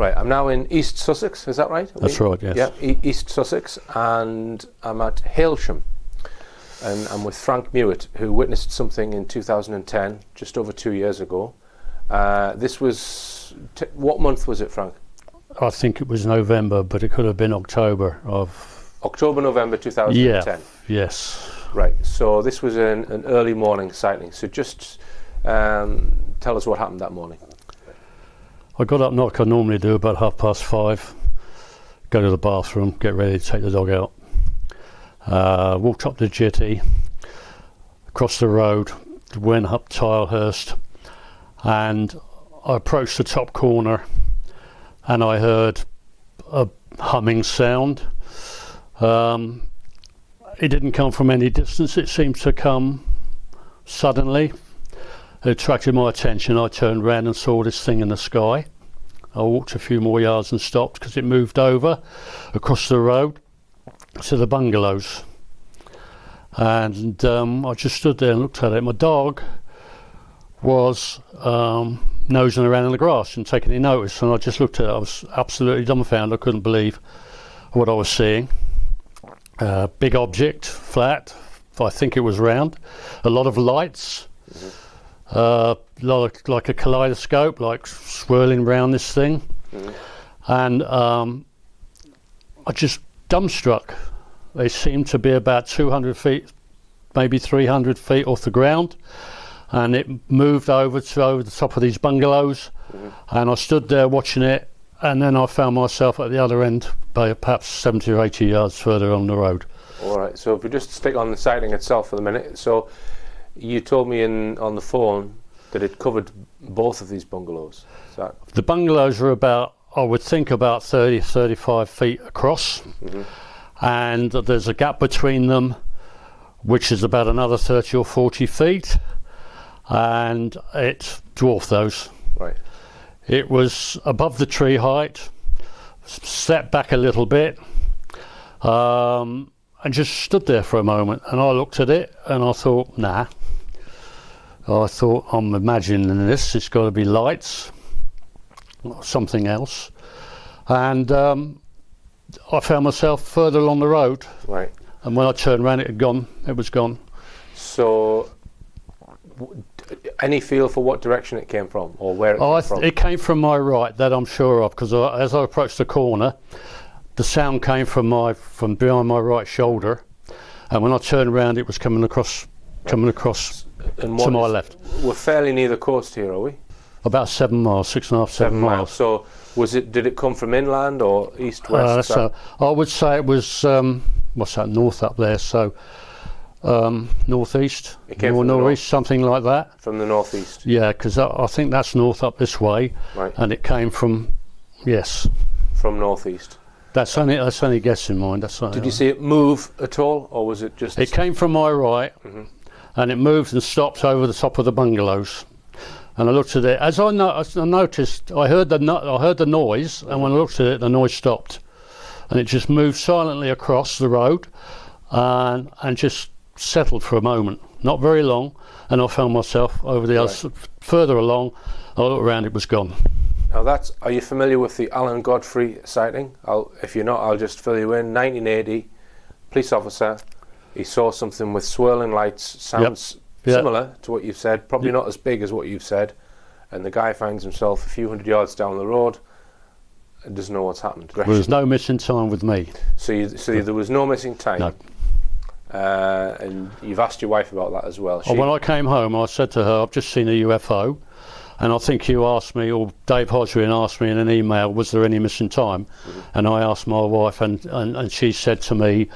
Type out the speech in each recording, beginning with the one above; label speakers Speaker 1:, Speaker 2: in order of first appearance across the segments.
Speaker 1: Right, I'm now in East Sussex, is that right?
Speaker 2: That's right, yes.
Speaker 1: Yeah, East Sussex, and I'm at Hailsham, and I'm with Frank Mewett, who witnessed something in 2010, just over 2 years ago. This was, what month was it, Frank?
Speaker 2: I think it was November, but it could have been October of...
Speaker 1: October, November 2010?
Speaker 2: Yeah, yes.
Speaker 1: Right, so this was an early morning sighting, so just tell us what happened that morning.
Speaker 2: I got up like I normally do, about 5:30, go to the bathroom, get ready to take the dog out. Walked up the jetty, across the road, went up Tilehurst, and I approached the top corner and I heard a humming sound. It didn't come from any distance, it seemed to come suddenly. It attracted my attention. I turned around and saw this thing in the sky. I walked a few more yards and stopped because it moved over across the road to the bungalows. And I just stood there and looked at it. My dog was nosing around in the grass and taking any notice, and I just looked at it. I was absolutely dumbfounded. I couldn't believe what I was seeing. Big object, flat, I think it was round, a lot of lights. Like a kaleidoscope, like swirling around this thing. And I just dumbstruck. They seemed to be about 200 feet, maybe 300 feet off the ground, and it moved over the top of these bungalows. And I stood there watching it, and then I found myself at the other end, by perhaps 70 or 80 yards further on the road.
Speaker 1: All right, so if we just stick on the sighting itself for the minute. So you told me on the phone that it covered both of these bungalows. Is that...
Speaker 2: The bungalows are about, I would think, about 30, 35 feet across. And there's a gap between them, which is about another 30 or 40 feet. And it dwarfed those.
Speaker 1: Right.
Speaker 2: It was above the tree height, stepped back a little bit, and just stood there for a moment. And I looked at it and I thought, nah. I thought, I'm imagining this, it's got to be lights or something else. And I found myself further along the road.
Speaker 1: Right.
Speaker 2: And when I turned around, it was gone.
Speaker 1: So, any feel for what direction it came from, or where it came from?
Speaker 2: It came from my right, that I'm sure of, because as I approached the corner, the sound came from behind my right shoulder, and when I turned around, it was coming across to my left.
Speaker 1: We're fairly near the coast here, are we?
Speaker 2: About 7 miles, 6.5, 7 miles.
Speaker 1: So, did it come from inland or east, west?
Speaker 2: I would say it was what's that, north up there? So northeast, or northeast, something like that.
Speaker 1: From the northeast.
Speaker 2: Yeah, because I think that's north up this way,
Speaker 1: right.
Speaker 2: And it came from
Speaker 1: from northeast.
Speaker 2: That's only guessing mine.
Speaker 1: Did you see it move at all, or was it just?
Speaker 2: It came from my right, and it moved and stopped over the top of the bungalows. And I looked at it. As I noticed, I heard the noise, and when I looked at it, the noise stopped, and it just moved silently across the road, and just settled for a moment, not very long, and I found myself over the other, further along. I looked around, it was gone.
Speaker 1: Now are you familiar with the Alan Godfrey sighting? If you're not, I'll just fill you in. 1980, police officer, he saw something with swirling lights, sounds similar to what you've said, probably not as big as what you've said, and the guy finds himself a few hundred yards down the road and doesn't know what's happened.
Speaker 2: There was no missing time with me.
Speaker 1: So there was no missing time?
Speaker 2: No.
Speaker 1: And you've asked your wife about that as well?
Speaker 2: When I came home, I said to her, I've just seen a UFO, and I think you asked me, or Dave Hodgwin asked me in an email, was there any missing time? And I asked my wife, and she said to me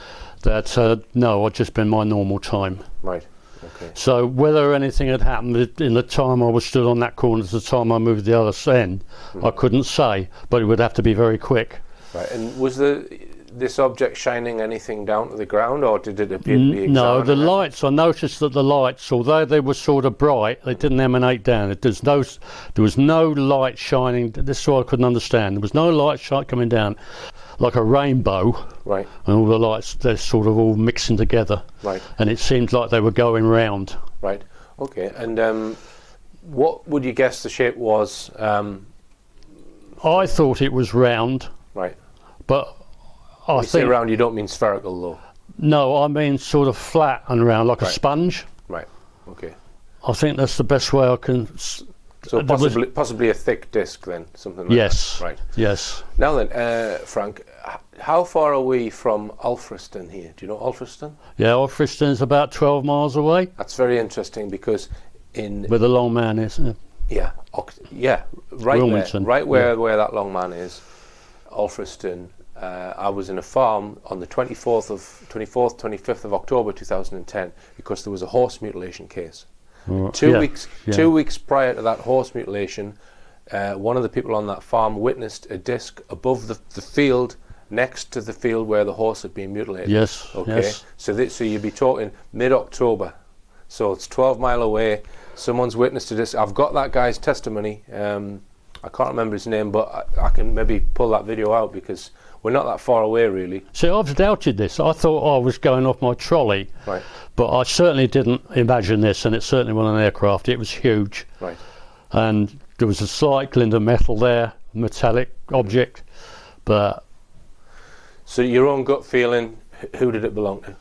Speaker 2: that no, I'd just been my normal time.
Speaker 1: Right. Okay.
Speaker 2: So whether anything had happened in the time I was stood on that corner to the time I moved the other end, I couldn't say, but it would have to be very quick.
Speaker 1: Right. And was this object shining anything down to the ground, or did it appear to be
Speaker 2: No, the lights, I noticed that the lights, although they were sort of bright, they didn't emanate down. There was no light shining. This is what I couldn't understand. There was no light coming down like a rainbow.
Speaker 1: Right.
Speaker 2: And all the lights, they're sort of all mixing together.
Speaker 1: Right.
Speaker 2: And it seemed like they were going round.
Speaker 1: Right. Okay. And what would you guess the shape was
Speaker 2: I thought it was round,
Speaker 1: Right.
Speaker 2: but I
Speaker 1: When you say
Speaker 2: think
Speaker 1: round, you don't mean spherical, though.
Speaker 2: no, I mean sort of flat and round, like a sponge.
Speaker 1: Right. Okay.
Speaker 2: I think that's the best way I can.
Speaker 1: So possibly a thick disc then, something like
Speaker 2: Yes.
Speaker 1: that. Right.
Speaker 2: Yes.
Speaker 1: Now then, Frank, how far are we from Alfriston here? Do you know Alfriston?
Speaker 2: Yeah, Alfriston's about 12 miles away.
Speaker 1: That's very interesting because
Speaker 2: Where the long man is.
Speaker 1: right
Speaker 2: Wilmington.
Speaker 1: where that long man is, Alfriston. I was in a farm on the 24th, 25th of October 2010 because there was a horse mutilation case. Two weeks prior to that horse mutilation, one of the people on that farm witnessed a disc above the field next to the field where the horse had been mutilated.
Speaker 2: Yes.
Speaker 1: Okay.
Speaker 2: Yes.
Speaker 1: So you'd be talking mid-October. So it's 12 mile away. Someone's witnessed a disc. I've got that guy's testimony. I can't remember his name, but I can maybe pull that video out because we're not that far away, really.
Speaker 2: See, I've doubted this. I thought I was going off my trolley,
Speaker 1: Right.
Speaker 2: but I certainly didn't imagine this, and it certainly wasn't an aircraft. It was huge,
Speaker 1: Right.
Speaker 2: and there was a slight glint of metal there, metallic object, but
Speaker 1: So your own gut feeling, who did it belong to?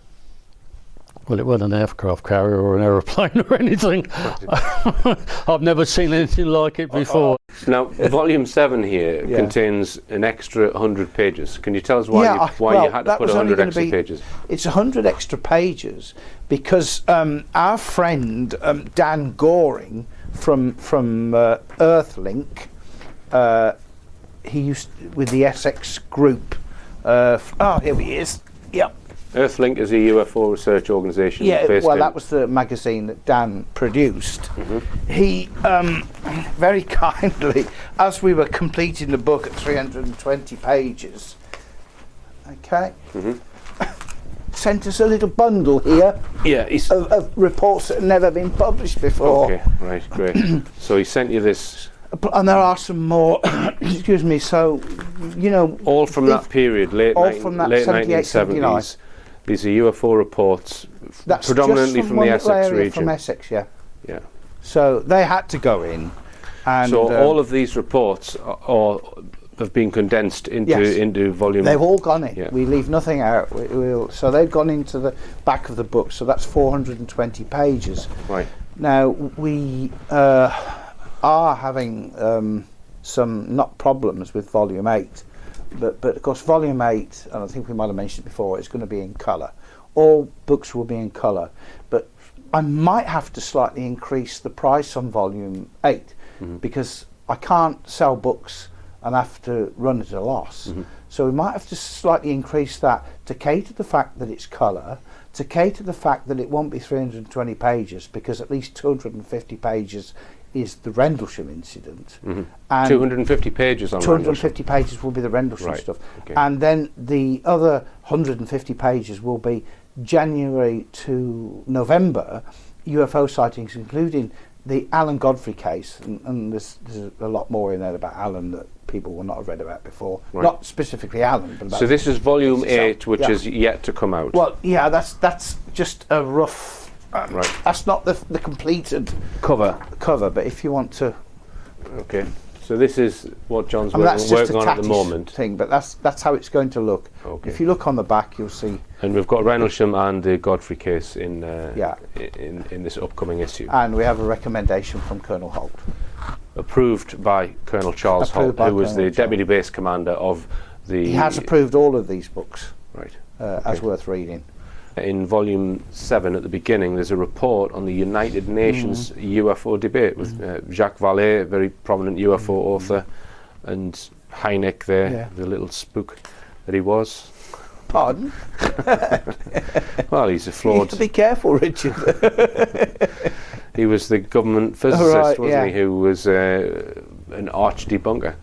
Speaker 2: well, it wasn't an aircraft carrier or an aeroplane or anything. I've never seen anything like it before.
Speaker 1: Now, volume 7 here contains an extra 100 pages. Can you tell us why you had to put 100 extra pages?
Speaker 3: It's 100 extra pages because our friend Dan Goring from Earthlink, he used with the Essex group. Here he is. Yep.
Speaker 1: Earthlink is a UFO research organisation.
Speaker 3: Yeah,
Speaker 1: based
Speaker 3: well,
Speaker 1: in
Speaker 3: that was the magazine that Dan produced.
Speaker 1: Mm-hmm.
Speaker 3: He very kindly, as we were completing the book at 320 pages, sent us a little bundle here of reports that had never been published before.
Speaker 1: Okay, right, great. So he sent you this.
Speaker 3: And there are some more, excuse me, so, you know...
Speaker 1: All from that period, late 1970s. These are UFO reports,
Speaker 3: That's
Speaker 1: predominantly
Speaker 3: just
Speaker 1: from the Essex region.
Speaker 3: From Essex, yeah.
Speaker 1: Yeah.
Speaker 3: So they had to go in. And
Speaker 1: so all of these reports have been condensed into volume.
Speaker 3: They've all gone in.
Speaker 1: Yeah.
Speaker 3: We leave nothing out. So they've gone into the back of the book. So that's 420 pages.
Speaker 1: Right.
Speaker 3: Now we are having some not problems with volume 8. But of course, volume 8, and I think we might have mentioned it before, it's going to be in colour. All books will be in colour, but I might have to slightly increase the price on volume 8 because I can't sell books and have to run at a loss. So we might have to slightly increase that to cater to the fact that it's colour, to cater to the fact that it won't be 320 pages because at least 250 pages is the Rendlesham incident. And
Speaker 1: 250 pages on
Speaker 3: 250 pages will be the Rendlesham stuff.
Speaker 1: Okay.
Speaker 3: And then the other 150 pages will be January to November UFO sightings, including the Alan Godfrey case. And there's a lot more in there about Alan that people will not have read about before. Right. Not specifically Alan, but about...
Speaker 1: So this is volume 8, which is yet to come out.
Speaker 3: Well, yeah, that's just a rough...
Speaker 1: right.
Speaker 3: That's not the completed cover, but if you want to...
Speaker 1: Okay. So this is what John's working on at the moment.
Speaker 3: Thing, but that's how it's going to look.
Speaker 1: Okay.
Speaker 3: If you look on the back, you'll see.
Speaker 1: And we've got Rendlesham and the Godfrey case in this upcoming issue.
Speaker 3: And we have a recommendation from Colonel Holt.
Speaker 1: Approved by Colonel Charles Holt, who was the Deputy Base Commander of the... He
Speaker 3: has approved all of these books.
Speaker 1: Right.
Speaker 3: As worth reading.
Speaker 1: In volume 7 at the beginning, there's a report on the United Nations UFO debate with Jacques Vallée, a very prominent UFO author, and Hynek there, the little spook that he was.
Speaker 3: Pardon?
Speaker 1: Well, he's a flawed...
Speaker 3: You have to be careful, Richard.
Speaker 1: He was the government physicist, wasn't he, who was an arch debunker.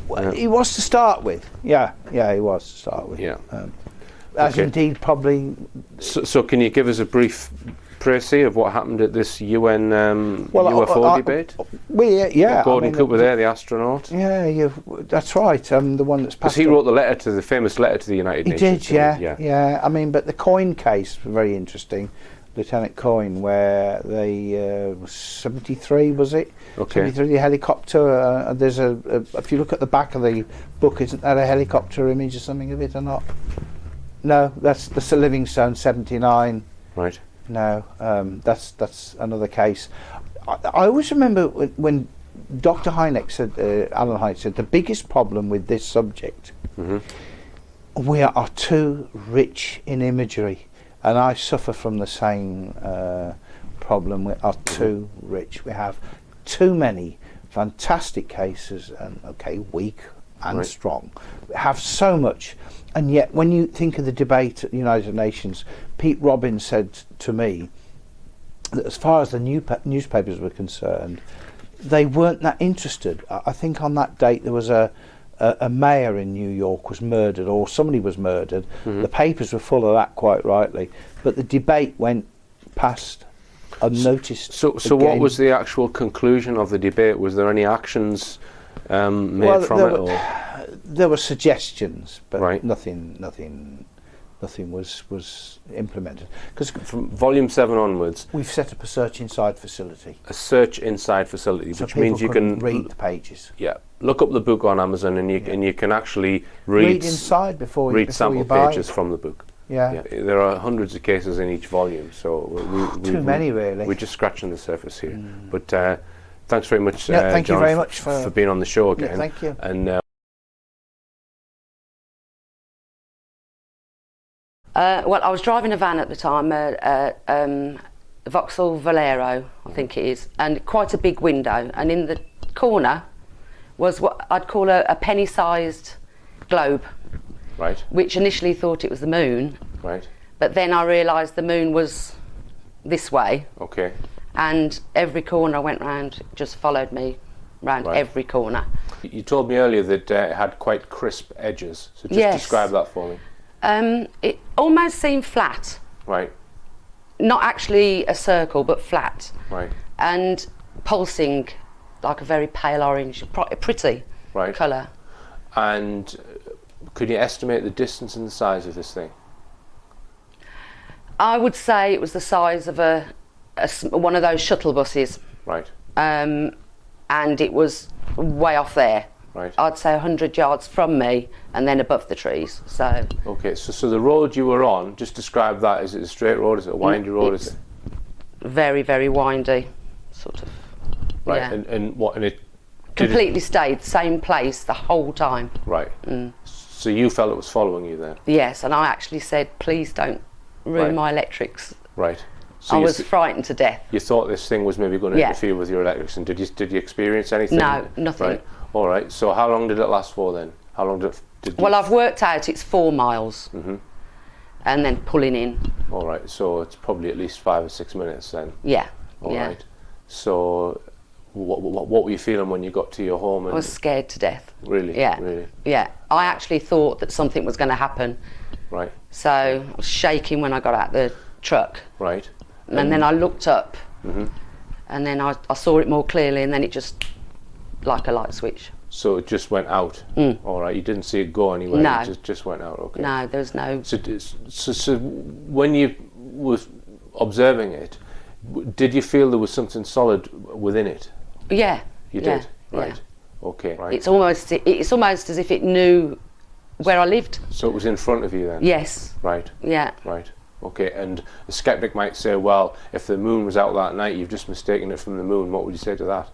Speaker 3: Well, he was to start with. Yeah, he was to start with.
Speaker 1: Yeah.
Speaker 3: As indeed probably...
Speaker 1: So can you give us a brief précis of what happened at this UN UFO debate? Gordon Cooper there, the astronaut.
Speaker 3: Yeah, that's right. The one that's passed...
Speaker 1: Because he wrote the famous letter to the United Nations.
Speaker 3: He did, yeah. I mean, but the coin case was very interesting. Lieutenant Coyne, where they 73 was it?
Speaker 1: Okay.
Speaker 3: 73, the helicopter. There's if you look at the back of the book, isn't that a helicopter image or something of it or not? No, that's the Livingstone 79.
Speaker 1: Right.
Speaker 3: No, that's another case. I always remember when Dr. Hynek said, Alan Hynek said, the biggest problem with this subject, we are too rich in imagery. And I suffer from the same problem. We are too rich. We have too many fantastic cases, and weak and strong. We have so much, and yet when you think of the debate at the United Nations, Pete Robbins said to me that as far as the newspapers were concerned, they weren't that interested. I think on that date there was a mayor in New York was murdered, or somebody was murdered. The papers were full of that, quite rightly, but the debate went past unnoticed.
Speaker 1: So what was the actual conclusion of the debate? Was there any actions made from it?
Speaker 3: There were suggestions, but
Speaker 1: right.
Speaker 3: nothing was implemented. Because
Speaker 1: from Volume 7 onwards,
Speaker 3: we've set up a search inside facility.
Speaker 1: A search inside facility,
Speaker 3: so
Speaker 1: which means you can
Speaker 3: read the pages.
Speaker 1: Yeah, look up the book on Amazon, and you can actually read
Speaker 3: inside before
Speaker 1: sample
Speaker 3: you buy
Speaker 1: pages from the book.
Speaker 3: Yeah.
Speaker 1: There are hundreds of cases in each volume, so
Speaker 3: too many really.
Speaker 1: We're just scratching the surface here. But thanks very much,
Speaker 3: thank
Speaker 1: John,
Speaker 3: you very much for
Speaker 1: being on the show again.
Speaker 3: Yeah, thank you.
Speaker 1: And
Speaker 4: well, I was driving a van at the time, Vauxhall Valero, I think it is, and quite a big window, and in the corner was what I'd call a penny-sized globe.
Speaker 1: Right.
Speaker 4: Which initially thought it was the moon.
Speaker 1: Right.
Speaker 4: But then I realised the moon was this way.
Speaker 1: Okay.
Speaker 4: And every corner I went round just followed me round every corner.
Speaker 1: You told me earlier that it had quite crisp edges, so just describe that for me.
Speaker 4: It almost seemed flat.
Speaker 1: Right.
Speaker 4: Not actually a circle, but flat.
Speaker 1: Right.
Speaker 4: And pulsing, like a very pale orange, pretty colour.
Speaker 1: And could you estimate the distance and the size of this thing?
Speaker 4: I would say it was the size of one of those shuttle buses.
Speaker 1: Right.
Speaker 4: And it was way off there.
Speaker 1: Right.
Speaker 4: I'd say 100 yards from me and then above the trees. So. Okay,
Speaker 1: so the road you were on, just describe that. Is it a straight road? Is it a windy road? Is it
Speaker 4: very, very windy, sort of.
Speaker 1: Right.
Speaker 4: Yeah.
Speaker 1: And what? And it
Speaker 4: completely stayed same place the whole time.
Speaker 1: Right. So you felt it was following you then?
Speaker 4: Yes, and I actually said, please don't ruin my electrics.
Speaker 1: Right. So
Speaker 4: I was frightened to death.
Speaker 1: You thought this thing was maybe going to interfere with your electrics, and did you experience anything?
Speaker 4: No, nothing.
Speaker 1: Right. All right. So how long did it last for then? How long did
Speaker 4: Well, I've worked out it's 4 miles, and then pulling in.
Speaker 1: All right. So it's probably at least 5 or 6 minutes then.
Speaker 4: Yeah.
Speaker 1: All right. So what were you feeling when you got to your home?
Speaker 4: I was scared to death.
Speaker 1: Really?
Speaker 4: Yeah.
Speaker 1: Really?
Speaker 4: Yeah. I actually thought that something was going to happen.
Speaker 1: Right.
Speaker 4: So I was shaking when I got out the truck.
Speaker 1: Right.
Speaker 4: And then I looked up, and then I saw it more clearly, and then it just, like a light switch.
Speaker 1: So it just went out? All right. You didn't see it go anywhere?
Speaker 4: No.
Speaker 1: It just went out? Okay.
Speaker 4: No, there was no...
Speaker 1: So when you were observing it, did you feel there was something solid within it?
Speaker 4: Yeah.
Speaker 1: You did? Right.
Speaker 4: Yeah.
Speaker 1: Okay. Right.
Speaker 4: It's almost as if it knew where I lived.
Speaker 1: So it was in front of you then?
Speaker 4: Yes.
Speaker 1: Right.
Speaker 4: Yeah.
Speaker 1: Right. Okay. And a skeptic might say, well, if the moon was out that night, you've just mistaken it from the moon. What would you say to that?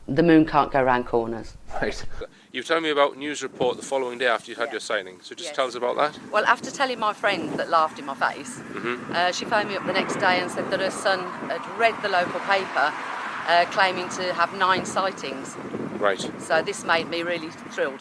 Speaker 4: The moon can't go round corners.
Speaker 1: Right. You were telling me about news report the following day after you had your sighting. So just tell us about that.
Speaker 4: Well, after telling my friend that laughed in my face, she phoned me up the next day and said that her son had read the local paper claiming to have 9 sightings.
Speaker 1: Right.
Speaker 4: So this made me really thrilled.